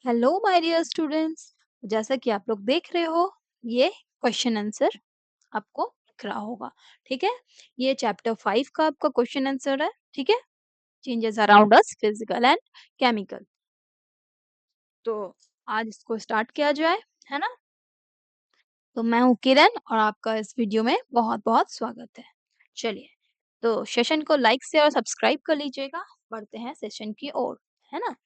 Hello my dear students. जैसा कि आप लोग देख रहे हो, ये क्वेश्चन आंसर आपको दिख रहा होगा। ठीक है, ये चैप्टर 5 का आपका क्वेश्चन आंसर है। ठीक है, changes around us physical and chemical. तो आज इसको स्टार्ट किया जाए, है ना। तो मैं हूँ किरण और आपका इस वीडियो में बहुत बहुत स्वागत है। चलिए, तो सेशन को लाइक से और सब्सक्राइब कर लीजिएगा। बढ़ते हैं सेशन की ओर, है ना।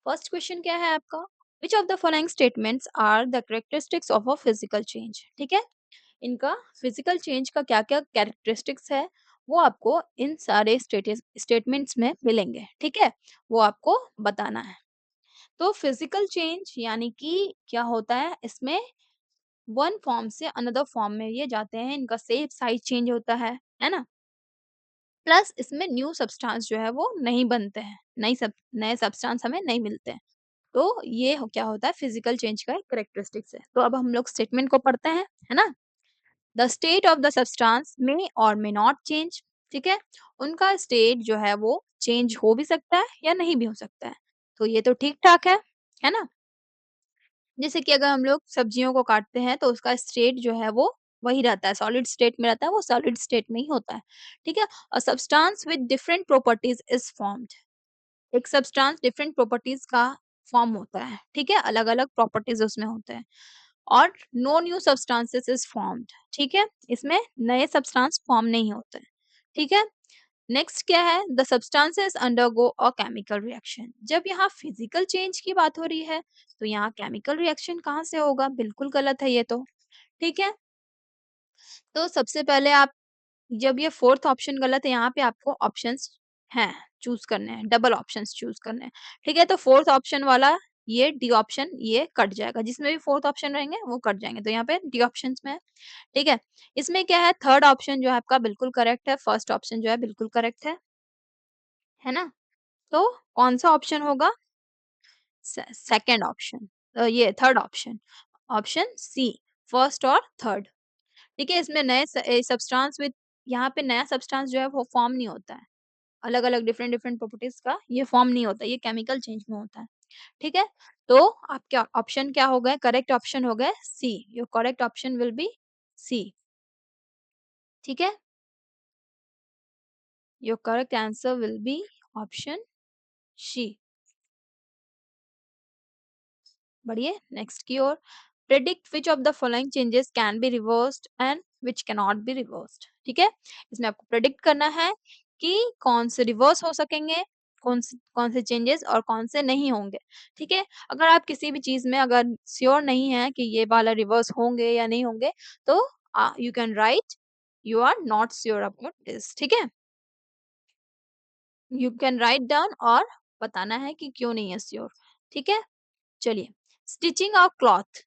फर्स्ट क्वेश्चन क्या है आपका? Which of the following statements are the characteristics of a physical change? ठीक है, इनका फिजिकल चेंज का क्या क्या कैरेक्टरिस्टिक्स है वो आपको इन सारे स्टेटमेंट्स में मिलेंगे। ठीक है, वो आपको बताना है। तो फिजिकल चेंज यानी कि क्या होता है, इसमें वन फॉर्म से अनदर फॉर्म में ये जाते हैं, इनका शेप साइज चेंज होता है ना। प्लस इसमें न्यू सब्सटेंस जो है वो नहीं बनते हैं, नए सब्सटेंस हमें नहीं मिलते हैं। तो ये क्या होता है, फिजिकल चेंज का एक कैरेक्टरिस्टिक्स है। तो अब हम लोग स्टेटमेंट को पढ़ते हैं, है ना। The state of the substance may और मे नॉट चेंज। ठीक है, उनका स्टेट जो है वो चेंज हो भी सकता है या नहीं भी हो सकता है। तो ये तो ठीक ठाक है ना। जैसे कि अगर हम लोग सब्जियों को काटते हैं तो उसका स्टेट जो है वो वही रहता है, सॉलिड स्टेट में रहता है, वो सॉलिड स्टेट में ही होता है। ठीक है, a substance with different properties is formed. एक सब्सटेंस डिफरेंट प्रॉपर्टीज का फॉर्म होता है। ठीक है, अलग अलग प्रॉपर्टीज उसमें होते हैं। और no new substances is formed. ठीक है, इसमें नए सब्सटेंस फॉर्म नहीं होते हैं। ठीक है, नेक्स्ट क्या है, the substances undergo a chemical reaction. जब यहाँ फिजिकल चेंज की बात हो रही है तो यहाँ केमिकल रिएक्शन कहाँ से होगा? बिल्कुल गलत है ये तो। ठीक है, तो सबसे पहले आप, जब ये फोर्थ ऑप्शन गलत है, यहाँ पे आपको ऑप्शंस हैं चूज करने हैं, डबल ऑप्शंस चूज करने हैं। ठीक है, तो फोर्थ ऑप्शन वाला ये डी ऑप्शन ये कट जाएगा, जिसमें भी फोर्थ ऑप्शन रहेंगे वो कट जाएंगे, तो यहाँ पे डी ऑप्शन में है। ठीक है, इसमें क्या है, थर्ड ऑप्शन जो है आपका बिल्कुल करेक्ट है, फर्स्ट ऑप्शन जो है बिल्कुल करेक्ट है ना। तो कौन सा ऑप्शन होगा? सेकंड ऑप्शन, ये third option, option C, first और थर्ड। ठीक है, इसमें नए सब्सटेंस विद, यहाँ पे नया सब्सटेंस जो है वो फॉर्म नहीं होता है। अलग अलग डिफरेंट डिफरेंट प्रॉपर्टीज का ये फॉर्म नहीं होता, ये केमिकल चेंज में होता है। ठीक है, तो आपके ऑप्शन क्या हो गए? करेक्ट ऑप्शन हो गए C. Your correct option will be C. ठीक है, your correct answer will be option C. बढ़िए, नेक्स्ट की ओर। Predict which of the following changes can be reversed and which can not be reversed. ठीक है, इसमें आपको प्रेडिक्ट करना है कि कौन से रिवर्स हो सकेंगे, कौन से चेंजेस और कौन से नहीं होंगे। ठीक है, अगर आप किसी भी चीज में अगर श्योर नहीं है कि ये वाला रिवर्स होंगे या नहीं होंगे, तो you can write you are not sure about this. ठीक है, यू कैन राइट डाउन और बताना है कि क्यों नहीं है श्योर। ठीक है, चलिए। Stitching a cloth,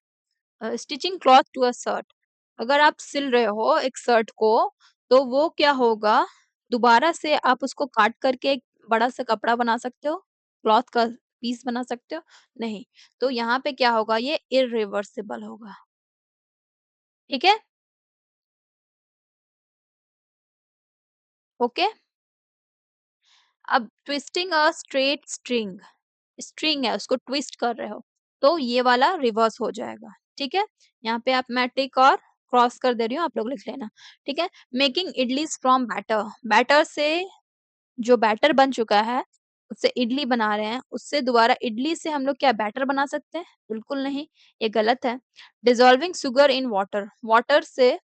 stitching cloth to a shirt. अगर आप सिल रहे हो एक शर्ट को, तो वो क्या होगा, दोबारा से आप उसको काट करके एक बड़ा सा कपड़ा बना सकते हो, क्लॉथ का पीस बना सकते हो? नहीं। तो यहाँ पे क्या होगा, ये इरिवर्सिबल होगा। ठीक है, ओके। अब twisting a straight string, string है उसको ट्विस्ट कर रहे हो, तो ये वाला रिवर्स हो जाएगा। ठीक है, यहाँ पे आप मैं टिक और क्रॉस कर दे रही हूँ, आप लोग लिख लेना। ठीक है, making idlis from batter, batter से जो बैटर बन चुका है उससे इडली बना रहे हैं, उससे दोबारा इडली से हम लोग क्या बैटर बना सकते हैं? बिल्कुल नहीं, ये गलत है। Dissolving sugar in water, water से,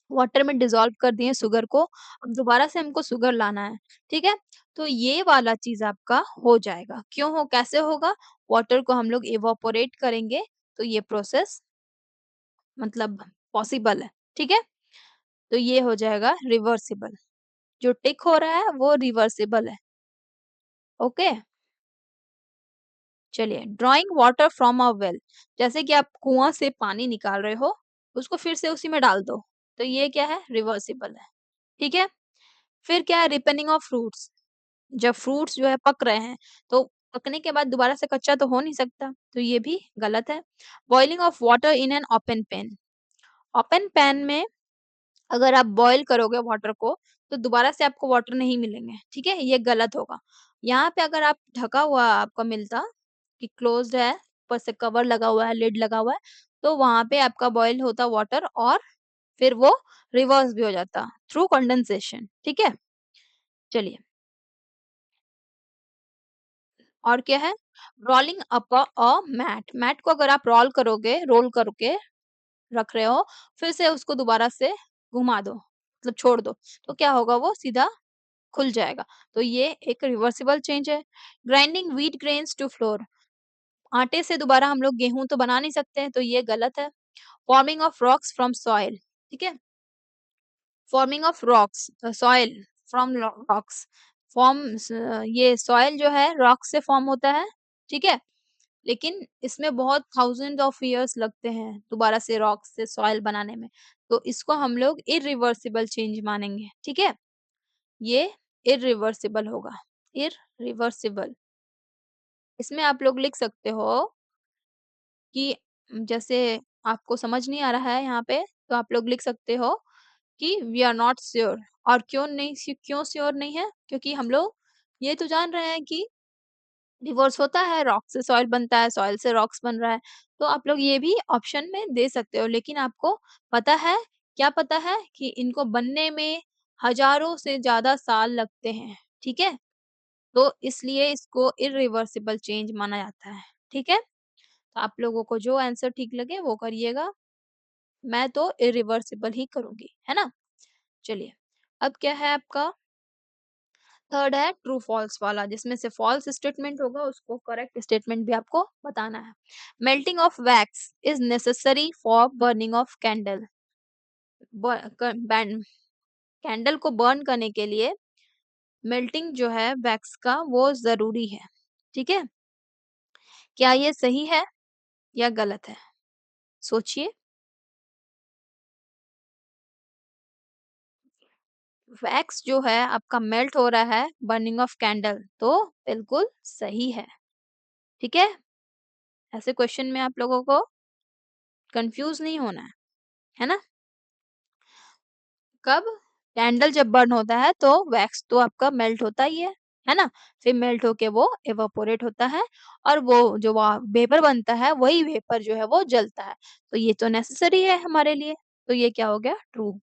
वाटर में डिसॉल्व कर दिए शुगर को, अब दोबारा से हमको शुगर लाना है। ठीक है, तो ये वाला चीज आपका हो जाएगा। क्यों हो, कैसे होगा? वाटर को हम लोग इवापोरेट करेंगे, तो ये प्रोसेस मतलब पॉसिबल है। ठीक है, तो ये हो जाएगा रिवर्सिबल। जो टिक हो रहा है वो रिवर्सिबल है। ओके, चलिए। Drawing water from a well, जैसे कि आप कुआं से पानी निकाल रहे हो, उसको फिर से उसी में डाल दो, तो ये क्या है, रिवर्सिबल है। ठीक है, फिर क्या है, रिपेनिंग ऑफ फ्रूट्स, जब फ्रूट्स जो है पक रहे हैं, तो पकने के बाद दोबारा से कच्चा तो हो नहीं सकता, तो ये भी गलत है। Boiling of water in an open pan, open pan में अगर आप बॉईल करोगे वाटर को, तो दोबारा से आपको वाटर नहीं मिलेंगे। ठीक है, ये गलत होगा। यहाँ पे अगर आप ढका हुआ आपको मिलता कि क्लोज्ड है, ऊपर से कवर लगा हुआ है, लिड लगा हुआ है, तो वहाँ पे आपका बॉयल होता वाटर और फिर वो रिवर्स भी हो जाता थ्रू कंडेंसेशन, ठीक है? चलिए, और क्या है? रोलिंग अप मैट, मैट को अगर आप रोल करके रख रहे हो, फिर से उसको दोबारा से घुमा दो, मतलब छोड़ दो, तो क्या होगा वो सीधा खुल जाएगा। तो ये एक रिवर्सिबल चेंज है। Grinding wheat grains to flour, आटे से दोबारा हम लोग गेहूँ तो बना नहीं सकते हैं, तो ये गलत है। Forming of rocks from soil, ठीक है? Forming of rocks soil from rocks, ये सॉइल जो है रॉक से फॉर्म होता है, ठीक है? लेकिन इसमें बहुत थाउजेंड ऑफ ईयर्स लगते हैं दोबारा से रॉक से सॉइल बनाने में, तो इसको हम लोग इरिवर्सिबल चेंज मानेंगे, ठीक है? ये इरिवर्सिबल होगा, इरिवर्सिबल। इसमें आप लोग लिख सकते हो कि जैसे आपको समझ नहीं आ रहा है यहाँ पे, तो आप लोग लिख सकते हो कि वी आर नॉट श्योर। और क्यों श्योर नहीं है? क्योंकि हम लोग ये तो जान रहे हैं कि डिवोर्स होता है, रॉक से सॉइल बनता है, सॉइल से रॉक्स बन रहा है। तो आप लोग ये भी ऑप्शन में दे सकते हो, लेकिन आपको पता है, क्या पता है कि इनको बनने में हजारों से ज़्यादा साल लगते हैं, ठीक है? तो इसलिए इसको इरिवर्सिबल चेंज माना जाता है, ठीक है? तो आप लोगों को जो आंसर ठीक लगे वो करिएगा, मैं तो इरिवर्सिबल ही करूँगी, है ना? चलिए, अब क्या है आपका थर्ड है ट्रू फॉल्स वाला, जिसमें से फॉल्स स्टेटमेंट होगा उसको करेक्ट स्टेटमेंट भी आपको बताना है। Melting of wax is necessary for burning of candle, candle को बर्न करने के लिए मेल्टिंग जो है वैक्स का वो जरूरी है, ठीक है? क्या ये सही है या गलत है? सोचिए। वैक्स जो है आपका मेल्ट हो रहा है बर्निंग ऑफ कैंडल, तो बिल्कुल सही है, ठीक है? ऐसे क्वेश्चन में आप लोगों को कंफ्यूज नहीं होना है ना? कब? कैंडल जब बर्न होता है तो वैक्स तो आपका मेल्ट होता ही है ना? फिर मेल्ट होके वो इवापोरेट होता है और वो जो वेपर बनता है वही वेपर जो है वो जलता है। तो ये तो नेसेसरी है हमारे लिए। तो ये क्या हो गया? ट्रू।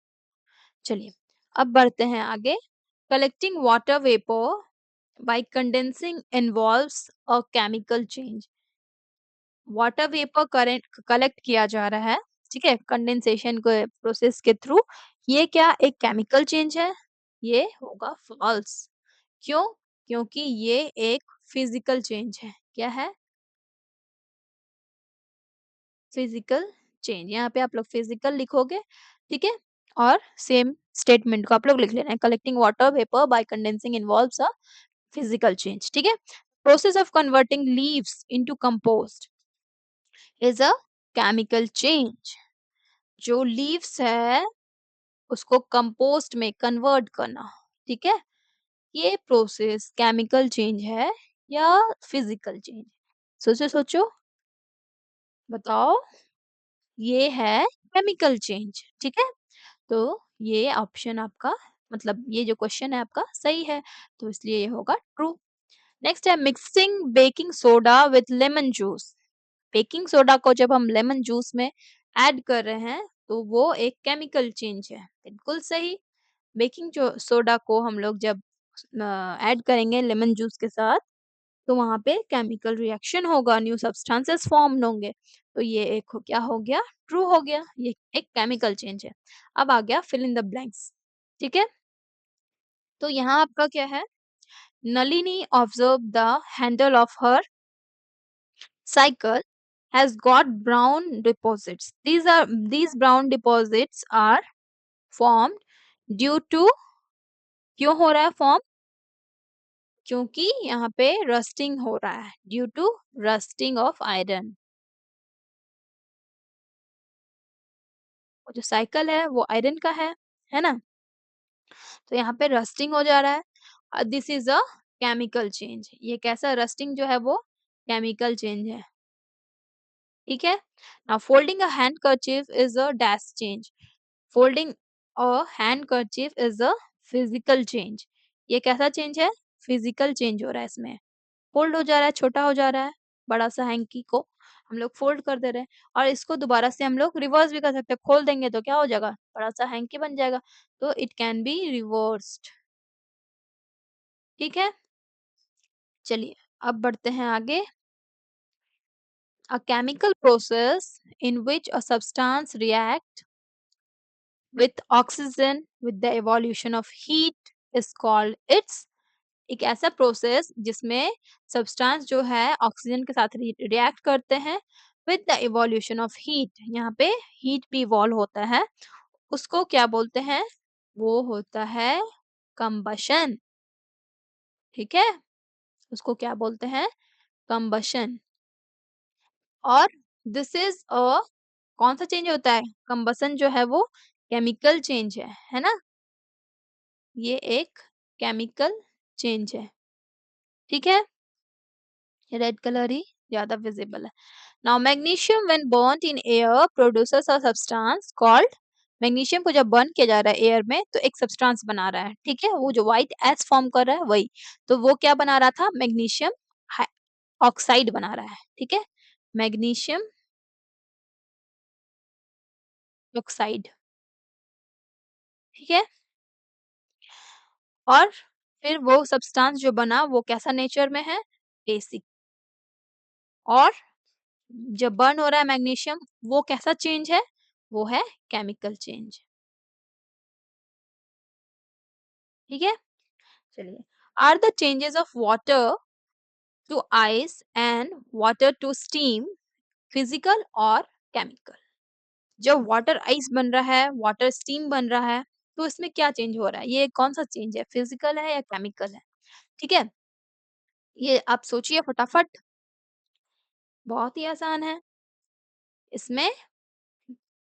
चलिए, अब बढ़ते हैं आगे। Collecting water vapour by condensing involves a chemical change. Water vapour current collect किया जा रहा है, ठीक है, कंडेंसेशन के प्रोसेस के थ्रू। ये क्या एक केमिकल चेंज है? ये होगा फॉल्स। क्यों? क्योंकि ये एक फिजिकल चेंज है। क्या है? Physical change. यहाँ पे आप लोग फिजिकल लिखोगे, ठीक है? और सेम स्टेटमेंट को आप लोग लिख लेना है, collecting water vapour by condensing involves a physical change, ठीक है? Process of converting leaves into compost is a chemical change. जो लीव्स है उसको कंपोस्ट में कन्वर्ट करना, ठीक है? ये प्रोसेस केमिकल चेंज है या फिजिकल चेंज? सोचो सोचो, बताओ। ये है केमिकल चेंज, ठीक है? तो ये ऑप्शन आपका, मतलब ये जो क्वेश्चन है आपका सही है, तो इसलिए ये होगा ट्रू। नेक्स्ट है mixing baking soda with lemon juice. Baking soda को जब हम लेमन जूस में ऐड कर रहे हैं तो वो एक केमिकल चेंज है, बिल्कुल सही। बेकिंग जो सोडा को हम लोग जब ऐड करेंगे लेमन जूस के साथ, तो वहाँ पे केमिकल रिएक्शन होगा, न्यू सब्सटेंसेस फॉर्म होंगे। तो ये एक क्या हो गया? ट्रू हो गया। ये एक केमिकल चेंज है। अब आ गया फिल इन द ब्लैंक्स, ठीक है? तो यहाँ आपका क्या है? Nalini observe the handle of her cycle has got brown deposits. These brown deposits are formed due to, क्यों हो रहा है फॉर्म? क्योंकि यहाँ पे रस्टिंग हो रहा है, due to rusting of iron. वो जो साइकिल है वो आयरन का है ना? तो यहाँ पे रस्टिंग हो जा रहा है। This is a chemical change. ये कैसा रस्टिंग जो है वो केमिकल चेंज है, ठीक है? Now folding a handkerchief is a dash change. Folding a handkerchief is a physical change. ये कैसा चेंज है? फिजिकल चेंज हो रहा है इसमें। फोल्ड हो जा रहा है, छोटा हो जा रहा है। बड़ा सा हैंकी को हम लोग फोल्ड कर दे रहे हैं और इसको दोबारा से हम लोग रिवर्स भी कर सकते हैं, खोल देंगे तो क्या हो जाएगा, बड़ा सा हैंकी बन जाएगा। तो इट कैन बी रिवर्स्ड। ठीक है, चलिए अब बढ़ते हैं आगे। A chemical process in which a substance react with oxygen with the evolution of heat is called its। एक ऐसा प्रोसेस जिसमें सब्सटेंस जो है ऑक्सीजन के साथ रिएक्ट करते हैं with the evolution of heat, यहाँ पे हीट भी इवॉल्व होता है, उसको क्या बोलते हैं, वो होता है कंबशन। ठीक है, उसको क्या बोलते हैं, कंबशन। और दिस इज अ, कौन सा चेंज होता है, कंबसन जो है वो केमिकल चेंज है ना, ये एक केमिकल चेंज है। ठीक है, रेड कलर ही ज्यादा विजिबल है। Now magnesium when burned in air produces a substance called, magnesium को जब बर्न किया जा रहा है एयर में तो एक सब्सटेंस बना रहा है, ठीक है, वो जो व्हाइट एस फॉर्म कर रहा है वही, तो वो क्या बना रहा था, मैग्नीशियम ऑक्साइड बना रहा है। ठीक है, मैग्नीशियम ऑक्साइड। ठीक है, और फिर वो सब्सटेंस जो बना वो कैसा नेचर में है, बेसिक। और जब बर्न हो रहा है मैग्नीशियम वो कैसा चेंज है, वो है केमिकल चेंज। ठीक है, चलिए, are the changes of water to ice and water to steam physical और केमिकल। जब वाटर आइस बन रहा है, वाटर स्टीम बन रहा है, तो इसमें क्या चेंज हो रहा है, ये कौन सा चेंज है, फिजिकल है या केमिकल है। ठीक है, ये आप सोचिए फटाफट, बहुत ही आसान है, इसमें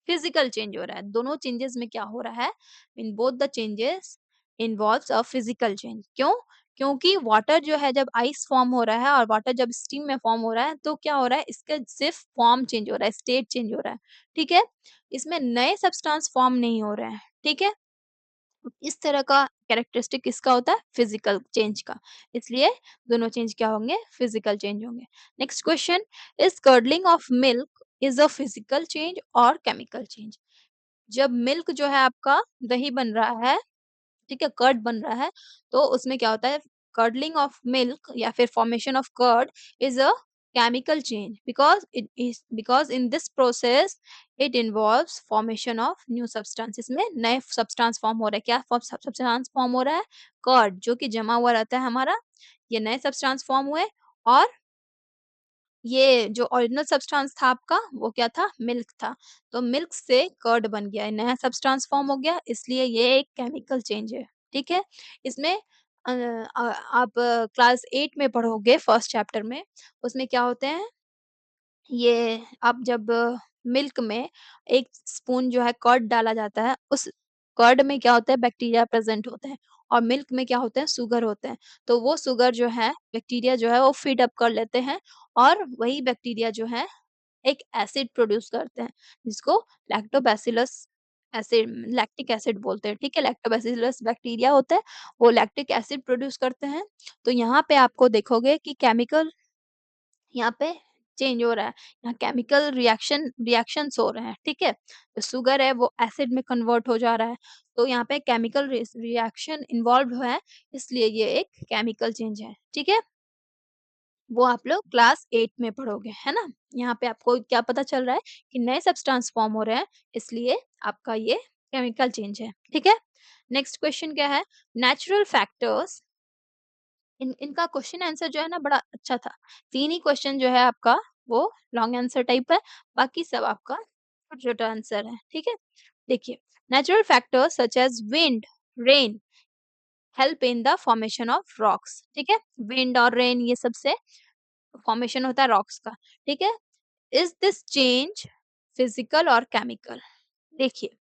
फिजिकल चेंज हो रहा है। दोनों चेंजेस में क्या हो रहा है, in both the changes involves a physical change. क्यों, क्योंकि वाटर जो है जब आइस फॉर्म हो रहा है और वाटर जब स्टीम में फॉर्म हो रहा है तो क्या हो रहा है, इसका सिर्फ फॉर्म चेंज हो रहा है, स्टेट चेंज हो रहा है। ठीक है, इसमें नए सब्सटेंस फॉर्म नहीं हो रहे हैं। ठीक है, इस तरह का कैरेक्टरिस्टिक किसका होता है, फिजिकल चेंज का, इसलिए दोनों चेंज क्या होंगे, फिजिकल चेंज होंगे। Next question, is curdling of milk is a physical change और केमिकल चेंज। जब मिल्क जो है आपका दही बन रहा है, ठीक है, कर्ड बन रहा है, तो उसमें क्या होता है, कर्डलिंग ऑफ मिल्क या फिर formation of curd is a chemical change because in this process it involves formation of new substance. इसमें नए सब्सटेंस फॉर्म हो रहा है, क्या सब्सटेंस फॉर्म हो रहा है, कर्ड जो कि जमा हुआ रहता है हमारा, ये नए सब्सटेंस फॉर्म हुए। और ये जो ओरिजिनल सब्सटेंस था आपका वो क्या था, मिल्क था, तो मिल्क से कर्ड बन गया, नया सब्सटेंस फॉर्म हो गया, इसलिए ये एक केमिकल चेंज है। ठीक है, इसमें आप क्लास 8 में पढ़ोगे फर्स्ट चैप्टर में, उसमें क्या होते हैं, ये आप जब मिल्क में 1 स्पून जो है कर्ड डाला जाता है, उस कर्ड में क्या होता है, बैक्टीरिया प्रेज़ेंट होते हैं और मिल्क में क्या होते हैं, शुगर होते हैं। तो वो शुगर जो है, बैक्टीरिया जो है वो फीड अप कर लेते हैं और वही बैक्टीरिया जो है एक एसिड प्रोड्यूस करते हैं, जिसको लैक्टोबैसिलस एसिड, लैक्टिक एसिड बोलते हैं। ठीक है, लैक्टोबैसिलस बैक्टीरिया होता है, वो लैक्टिक एसिड प्रोड्यूस करते हैं। तो यहाँ पे आपको देखोगे कि केमिकल यहाँ पे चेंज हो रहा है, यहाँ केमिकल रिएक्शंस हो रहे हैं। ठीक है, जो शुगर है वो एसिड में कन्वर्ट हो जा रहा है, तो यहाँ पे केमिकल रिएक्शन इन्वॉल्व है, इसलिए ये एक केमिकल चेंज है। ठीक है, वो आप लोग क्लास 8 में पढ़ोगे, है ना? यहाँ पे आपको क्या पता चल रहा है कि नए सब्सटेंस फॉर्म हो रहे हैं, इसलिए आपका ये केमिकल चेंज है। ठीक है? नेक्स्ट क्वेश्चन क्या है? नेचुरल फैक्टर्स, इनका क्वेश्चन आंसर जो है ना बड़ा अच्छा था। 3 ही क्वेश्चन जो है आपका वो लॉन्ग आंसर टाइप है, बाकी सब आपका छोटा-छोटा आंसर है। ठीक है? देखिए, natural factors such as wind, rain help in the formation of rocks. ठीक है? विंड और रेन ये सबसे फॉर्मेशन होता है रॉक्स का। ठीक है, इज दिस चेंज फिजिकल और केमिकल। देखिए,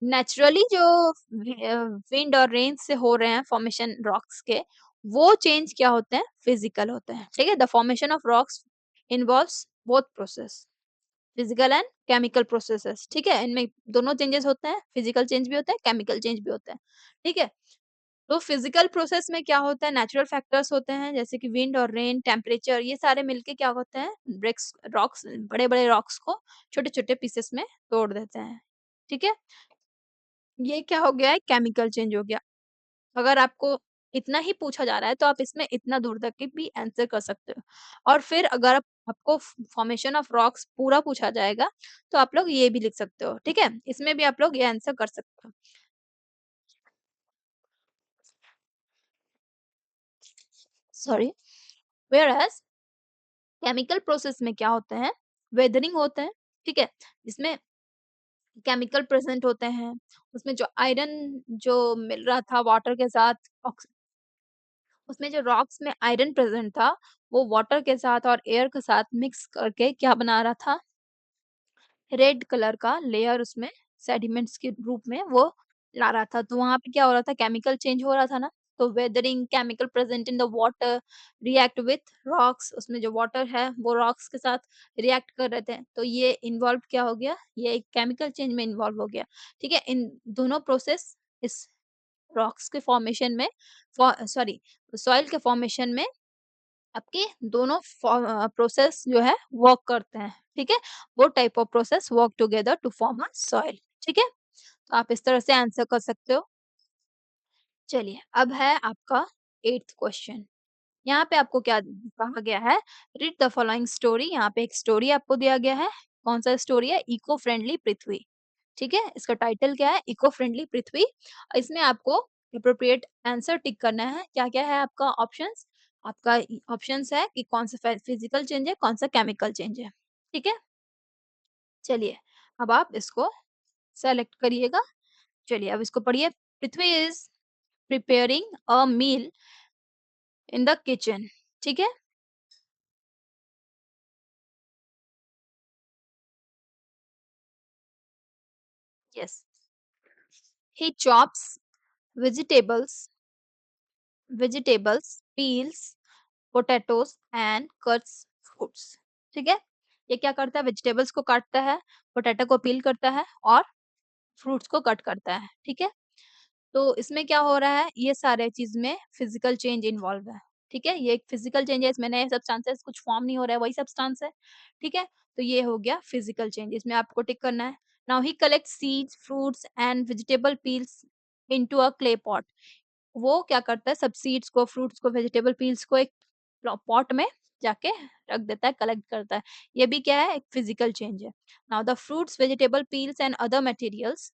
नेचुरली जो विंड और रेन से हो रहे हैं फॉर्मेशन रॉक्स के, वो चेंज क्या होते हैं, फिजिकल होते हैं। ठीक है, the formation of rocks involves both process, physical and chemical processes. ठीक है, इनमें दोनों चेंजेस होते हैं, फिजिकल चेंज भी होता है, केमिकल चेंज भी होता है। ठीक है, तो फिजिकल प्रोसेस में क्या होता है, नेचुरल फैक्टर्स होते हैं जैसे कि विंड और रेन, टेम्परेचर, ये सारे मिलके क्या होते हैं, ब्रेक्स रॉक्स, बड़े-बड़े रॉक्स को छोटे-छोटे पीसेस में तोड़ देते हैं। ठीक है? ये क्या हो गया है, केमिकल चेंज हो गया। अगर आपको इतना ही पूछा जा रहा है तो आप इसमें इतना दूर तक की भी आंसर कर सकते हो। और फिर अगर आपको फॉर्मेशन ऑफ रॉक्स पूरा पूछा जाएगा तो आप लोग ये भी लिख सकते हो। ठीक है? इसमें भी आप लोग ये आंसर कर सकते हो। सॉरी। व्हेयरएज़ केमिकल प्रोसेस में क्या होते हैं, वेदरिंग होता है। ठीक है? इसमें केमिकल प्रेजेंट होते हैं। उसमें जो आयरन जो मिल रहा था वाटर के साथ, उसमें जो रॉक्स में आयरन प्रेजेंट था, वो वाटर के साथ और एयर के साथ मिक्स करके क्या बना रहा था, रेड कलर का लेयर उसमें सेडिमेंट्स के रूप में वो ला रहा था। तो वहाँ पे क्या हो रहा था, केमिकल चेंज हो रहा था ना। तो weathering, chemical present in the water, react with rocks, उसमें जो वाटर है वो रॉक्स के साथ रिएक्ट कर रहे थे। तो ये इन्वॉल्व क्या हो गया, ये एक केमिकल चेंज में इन्वॉल्व हो गया। ठीक है? इन दोनों प्रोसेस इस रॉक्स के फॉर्मेशन में, सॉरी, सॉइल के फॉर्मेशन में आपके दोनों प्रोसेस जो है वर्क करते हैं। ठीक है? वो type of process work together to form a soil. ठीक है? तो आप इस तरह से आंसर कर सकते हो। चलिए, अब है आपका 8th क्वेश्चन। यहाँ पे आपको क्या कहा गया है, रीड द फॉलोइंग स्टोरी। यहाँ पे एक स्टोरी आपको दिया गया है। कौन सा स्टोरी है, इको फ्रेंडली पृथ्वी। ठीक है? इसका टाइटल क्या है, इको फ्रेंडली पृथ्वी। इसमें आपको एप्रोप्रिएट आंसर टिक करना है। क्या-क्या है आपका ऑप्शंस? आपका ऑप्शंस है कि कौन सा फिजिकल चेंज है, कौन सा केमिकल चेंज है। ठीक है? चलिए, अब आप इसको सेलेक्ट करिएगा। चलिए, अब इसको पढ़िए। Prithvi is preparing a meal in the kitchen. ठीक है? Yes. He chops vegetables, peels potatoes and cuts fruits। ठीक है? ये क्या करता है, वेजिटेबल्स को काटता है, पोटैटो को पील करता है और फ्रूट्स को कट करता है। ठीक है? तो इसमें क्या हो रहा है, ये सारे चीज़ में फिजिकल चेंज इन्वॉल्व है। ठीक है? ये एक फिजिकल चेंज है, इसमें नए सब्सटेंसेस कुछ फॉर्म नहीं हो रहा है, वही सब्सटेंस है। ठीक है? तो ये हो गया फिजिकल चेंज, इसमें आपको टिक करना है। Now he collects seeds, fruits and vegetable peels into a clay pot. वो क्या करता है, सब सीड्स को, फ्रूट्स को, वेजिटेबल पील्स को एक पॉट में जाके रख देता है, कलेक्ट करता है। ये भी क्या है, एक फिजिकल चेंज है। Now the fruits, vegetable peels and other materials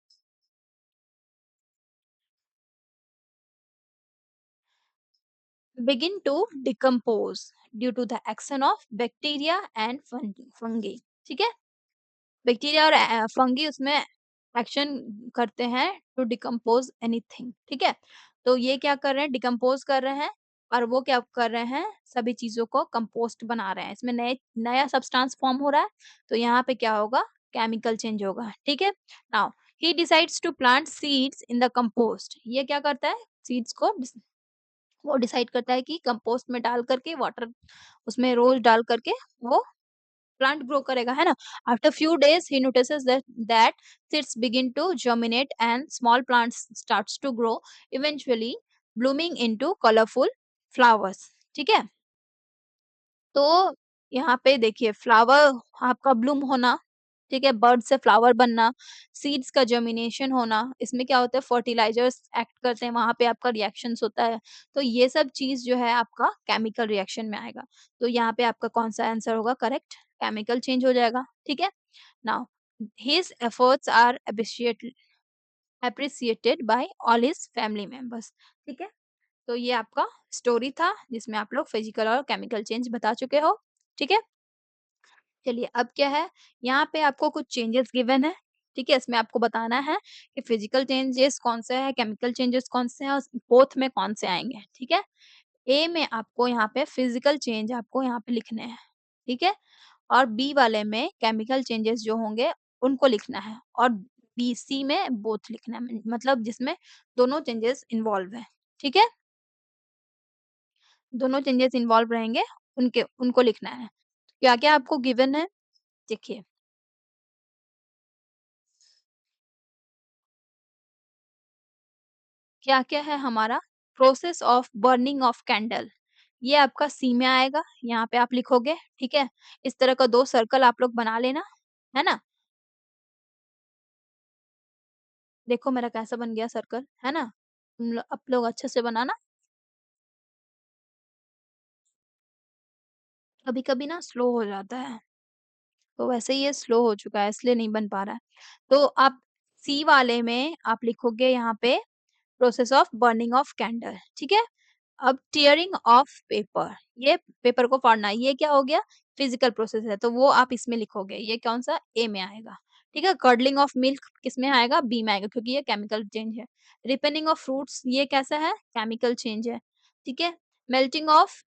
begin to decompose due to the action of bacteria and fungi। ठीक है? बैक्टीरिया और फंगी उसमें एक्शन करते हैं टू डिकम्पोज एनीथिंग। ठीक है? तो ये क्या कर रहे हैं, डिकम्पोज कर रहे हैं। और वो क्या कर रहे हैं, सभी चीजों को कंपोस्ट बना रहे हैं। इसमें नए नया सब्सटेंस फॉर्म हो रहा है। तो यहाँ पे क्या होगा, केमिकल चेंज होगा। ठीक है? Now he decides to plant seeds in the compost. ये क्या करता है, सीड्स को वो डिसाइड करता है कि कंपोस्ट में डाल करके, वाटर उसमें रोज डाल करके वो प्लांट ग्रो करेगा, है ना? After few days he notices that seeds begin to germinate and small plants starts to grow, eventually blooming into colourful flowers. ठीक है? तो यहाँ पे देखिए, फ्लावर आपका ब्लूम होना, ठीक है? बर्ड से फ्लावर बनना, सीड्स का जर्मिनेशन होना, इसमें क्या होता है, फर्टिलाइजर्स एक्ट करते हैं, वहाँ पे आपका रिएक्शंस होता है। तो ये सब चीज़ जो है आपका केमिकल रिएक्शन में आएगा। तो यहाँ पे आपका कौन-सा आंसर होगा करेक्ट? केमिकल चेंज हो जाएगा। ठीक है? Now his efforts are appreciated by all his family members. ठीक है? तो ये आपका स्टोरी था जिसमें आप लोग फिजिकल और केमिकल चेंज बता चुके हो। ठीक है? चलिए, अब क्या है, यहाँ पे आपको कुछ चेंजेस गिवन है। ठीक है? इसमें आपको बताना है कि फिजिकल चेंजेस कौन से हैं, केमिकल चेंजेस कौन से हैं और बोथ में कौन से आएँगे। ठीक है? ए में आपको यहाँ पे फिजिकल चेंज आपको यहाँ पे लिखने हैं। ठीक है? और बी वाले में केमिकल चेंजेस जो होंगे उनको लिखना है और बी सी में बोथ लिखना है, मतलब जिसमें दोनों चेंजेस इन्वॉल्व हैं। ठीक है? दोनों चेंजेस इन्वॉल्व रहेंगे, उनके उनको लिखना है। क्या-क्या आपको गिवन है, देखिए। क्या-क्या है हमारा? Process of burning of candle, ये आपका सी में आएगा, यहाँ पे आप लिखोगे, ठीक है? इस तरह का 2 सर्कल आप लोग बना लेना, है ना? देखो मेरा कैसा बन गया सर्कल, है ना? आप लोग अच्छे से बनाना। कभी-कभी ना स्लो हो जाता है, तो वैसे ही ये स्लो हो चुका है इसलिए नहीं बन पा रहा है। तो आप सी वाले में आप लिखोगे यहाँ पे process of burning of candle, ठीक है? अब टीयरिंग ऑफ पेपर, ये पेपर को फाड़ना, ये क्या हो गया? फिजिकल प्रोसेस है, तो वो आप इसमें लिखोगे, ये कौन-सा? ए में आएगा, ठीक है? कर्डलिंग ऑफ मिल्क किसमें आएगा? बी में आएगा क्योंकि ये केमिकल चेंज है। रिपेनिंग ऑफ फ्रूट्स ये कैसा है? केमिकल चेंज है, ठीक है? मेल्टिंग ऑफ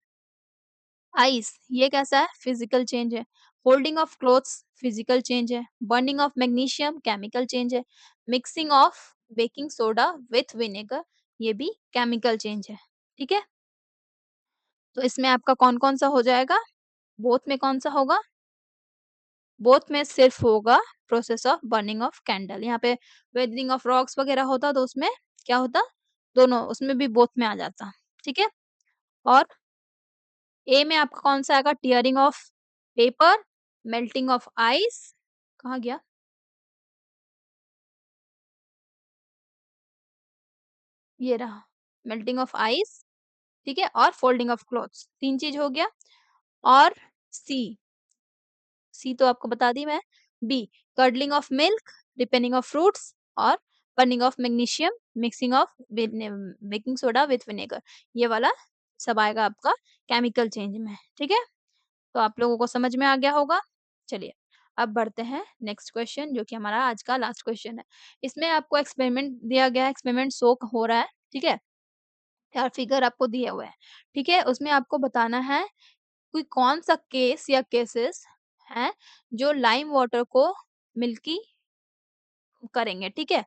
आइस ये कैसा है? फिजिकल चेंज है। Folding of clothes physical change है। Burning of magnesium chemical change है। Mixing of baking soda with vinegar ये भी केमिकल चेंज है, ठीक है? तो इसमें आपका कौन-कौन सा हो जाएगा? बोथ में कौन-सा होगा? बोथ में सिर्फ होगा process of burning of candle. यहाँ पे वेदरिंग ऑफ रॉक्स वगैरह होता तो उसमें क्या होता? दोनों उसमें भी बोथ में आ जाता, ठीक है? और ए में आपका कौन-सा आएगा? Tearing of paper, melting of ice कहाँ गया? ये रहा, मेल्टिंग ऑफ आइस, ठीक है? और फोल्डिंग ऑफ क्लॉथ्स 3 चीज़ हो गया। और सी, सी तो आपको बता दी मैं। B curdling of milk, ripening of fruits और burning of magnesium, mixing of baking soda with vinegar, ये वाला सब आएगा आपका केमिकल चेंज में, ठीक है? तो आप लोगों को समझ में आ गया होगा। चलिए अब बढ़ते हैं नेक्स्ट क्वेश्चन जो कि हमारा आज का लास्ट क्वेश्चन है। इसमें आपको एक्सपेरिमेंट दिया गया है, एक्सपेरिमेंट शो हो रहा है, ठीक है? और फिगर आपको दिए हुए हैं, ठीक है? उसमें आपको बताना है कोई कौन सा केस या केसेस हैं जो लाइम वाटर को मिल्की करेंगे, ठीक है?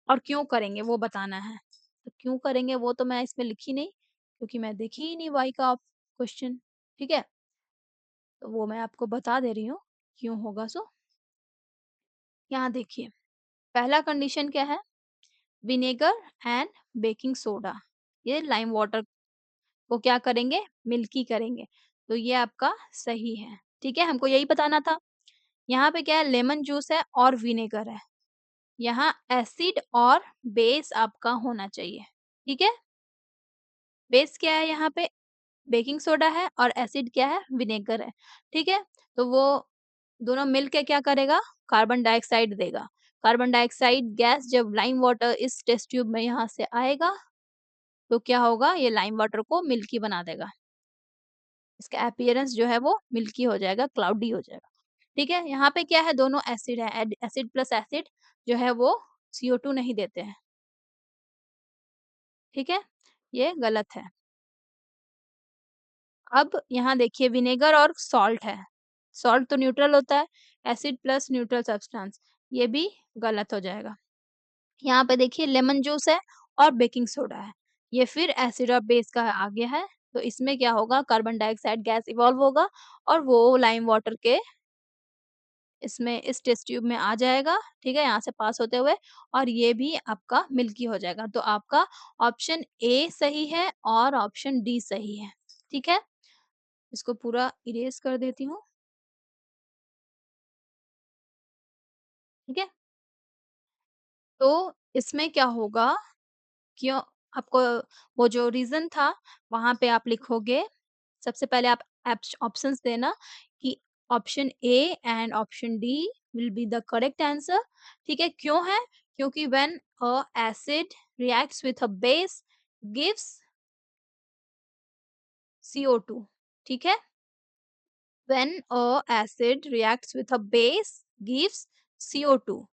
और क्यों करेंगे वो बताना है। तो क्यों करेंगे वो तो मैं इसमें लिखी नहीं क्योंकि मैं देखी ही नहीं वाई का क्वेश्चन, ठीक है? तो वो मैं आपको बता दे रही हूँ, क्यों होगा सो। यहाँ देखिए, पहला कंडीशन क्या है? विनेगर एंड बेकिंग सोडा, ये लाइम वाटर को क्या करेंगे? मिल्की करेंगे। तो ये आपका सही है, ठीक है? हमको यही बताना था। यहाँ पे क्या है? लेमन जूस है और विनेगर है। यहाँ एसिड और बेस आपका होना चाहिए, ठीक है? बेस क्या है यहाँ पे? बेकिंग सोडा है और एसिड क्या है? विनेगर है, ठीक है? तो वो दोनों मिल के क्या करेगा? कार्बन डाइऑक्साइड देगा। कार्बन डाइऑक्साइड गैस जब लाइम वाटर इस टेस्ट ट्यूब में यहाँ से आएगा, तो क्या होगा? ये लाइम वाटर को मिल्की बना देगा। इसका अपीयरेंस जो है वो मिल्की हो जाएगा, क्लाउडी हो जाएगा, ठीक है? यहाँ पे क्या है? दोनों एसिड है, एसिड प्लस एसिड जो है वो CO2 नहीं देते हैं, ठीक है? ये गलत है। अब यहाँ देखिए विनेगर और सॉल्ट है। सॉल्ट तो न्यूट्रल होता है, एसिड प्लस न्यूट्रल सब्सटेंस, ये भी गलत हो जाएगा। यहाँ पे देखिए लेमन जूस है और बेकिंग सोडा है, ये फिर एसिड और बेस का आ गया है, तो इसमें क्या होगा? कार्बन डाइऑक्साइड गैस इवॉल्व होगा और वो लाइम वाटर के इसमें इस टेस्ट ट्यूब में आ जाएगा, ठीक है? यहाँ से पास होते हुए और ये भी आपका मिल्की हो जाएगा। तो आपका ऑप्शन ए सही है और ऑप्शन डी सही है, ठीक है? इसको पूरा इरेज़ कर देती हूँ, ठीक है? तो इसमें क्या होगा, क्यों आपको वो जो रीज़न था, वहाँ पे आप लिखोगे, सबसे पहले आप ऑप्शंस देना कि option A and option D will be the correct answer, ठीक है? क्यों है? क्योंकि when a acid reacts with a base gives CO2, ठीक है? When a acid reacts with a base gives CO2.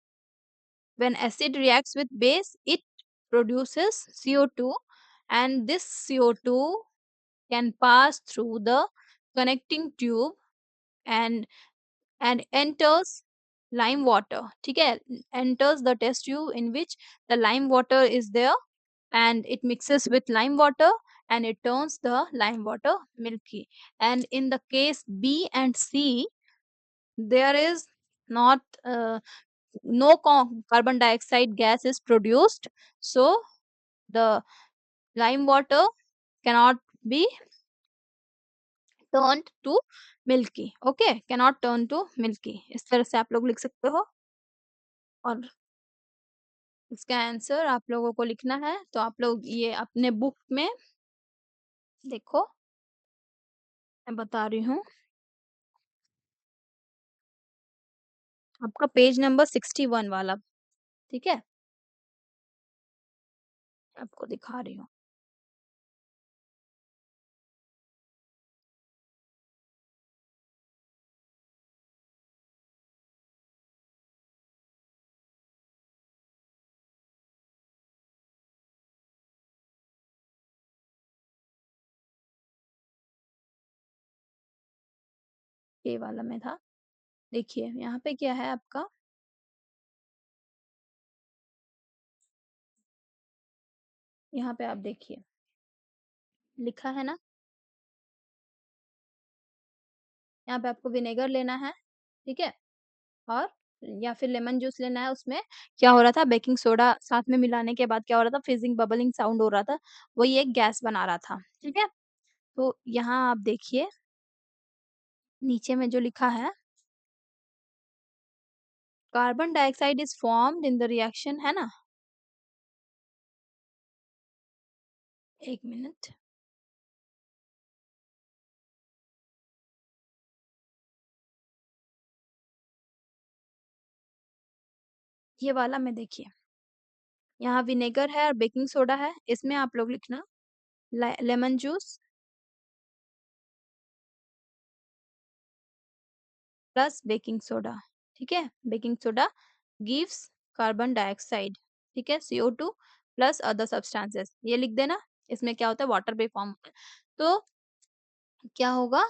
When acid reacts with base, it produces CO2 and this CO2 can pass through the connecting tube and enters lime water. ठीक है? Enters the test tube in which the lime water is there and it mixes with lime water and it turns the lime water milky. And in the case B and C, there is not no carbon dioxide gas is produced, so the lime water cannot be turned to milky, okay, cannot turn to milky, इस तरह से आप लोग लिख सकते हो। और इसका आंसर आप लोगों को लिखना है, तो आप लोग ये अपने बुक में देखो, मैं बता रही हूँ, आपका पेज नंबर 61 वाला, ठीक है? आपको दिखा रही हूँ। ये वाला में था। देखिए, यहाँ पे क्या है आपका, यहाँ पे आप देखिए, लिखा है ना, यहाँ पे आपको विनेगर लेना है, ठीक है? और या फिर लेमन जूस लेना है, उसमें क्या हो रहा था, बेकिंग सोडा साथ में मिलाने के बाद क्या हो रहा था, फिज़िंग, बबलिंग साउंड हो रहा था, वही एक गैस बना रहा था, ठीक है? तो यहाँ आप देखिए, नीचे में जो लिखा है, carbon dioxide is formed in the reaction, है ना? 1 मिनट, ये वाला में देखिए, यहाँ विनेगर है और बेकिंग सोडा है, इसमें आप लोग लिखना lemon juice plus baking soda, ठीक है? Baking soda gives carbon dioxide, ठीक है? CO2 प्लस अदर सब्सटेंसेस, ये लिख देना। इसमें क्या होता है, वाटर पे फॉर्म होता है। तो क्या होगा,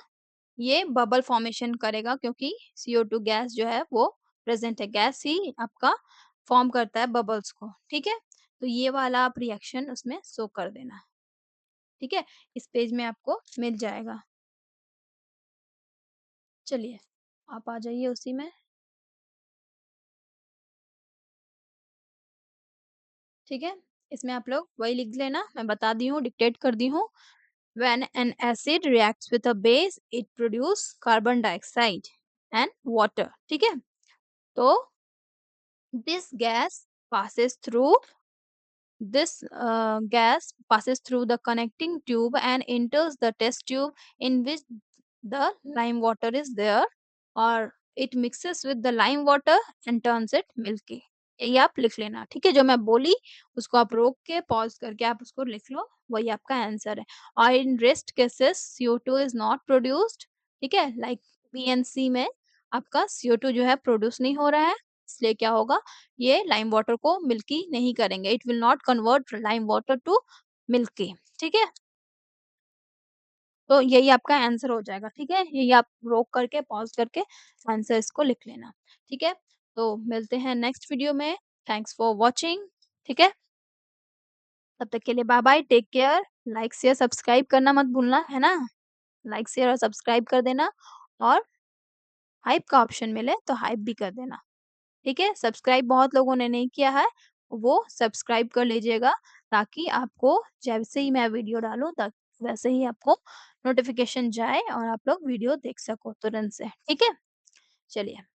ये बबल फॉर्मेशन करेगा, क्योंकि CO2 गैस जो है वो प्रेजेंट है, गैस ही आपका फॉर्म करता है बबल्स को, ठीक है? तो ये वाला आप रिएक्शन उसमें शो कर देना, ठीक है? इस पेज में आपको मिल जाएगा। चलिए, आप आ जाइए उसी में, ठीक है? इसमें आप लोग वही लिख लेना, मैं बता दी हूँ, डिक्टेट कर दी हूँ। When an acid reacts with a base, it produce carbon dioxide and water, ठीक है? तो this gas passes through this gas passes through the connecting tube and enters the test tube in which the lime water is there, or it mixes with the lime water and turns it milky। ये आप लिख लेना, ठीक है? जो मैं बोली उसको आप रोक के पॉज़ करके आप उसको लिख लो, वही आपका आंसर है। और in rest cases CO2 is not produced, ठीक है? लाइक बी एंड सी में आपका CO2 जो है प्रोड्यूस नहीं हो रहा है, इसलिए क्या होगा, ये लाइम वाटर को मिल्की नहीं करेंगे। It will not convert lime water to milky, ठीक है? तो यही आपका आंसर हो जाएगा, ठीक है? यही आप रोक करके, पॉज़ करके आंसर इसको लिख लेना, ठीक है? तो मिलते हैं नेक्स्ट वीडियो में। थैंक्स फॉर वॉचिंग, ठीक है? तब तक के लिए bye bye, take care, like, share, subscribe करना मत भूलना, है ना? लाइक, शेयर और सब्सक्राइब कर देना, और हाइप का ऑप्शन मिले तो हाइप भी कर देना, ठीक है? सब्सक्राइब बहुत लोगों ने नहीं किया है, वो सब्सक्राइब कर लीजिएगा, ताकि आपको जैसे ही मैं वीडियो डालूँ वैसे ही आपको नोटिफ़िकेशन जाए और आप लोग वीडियो देख सको तुरंत से, ठीक है? चलिए।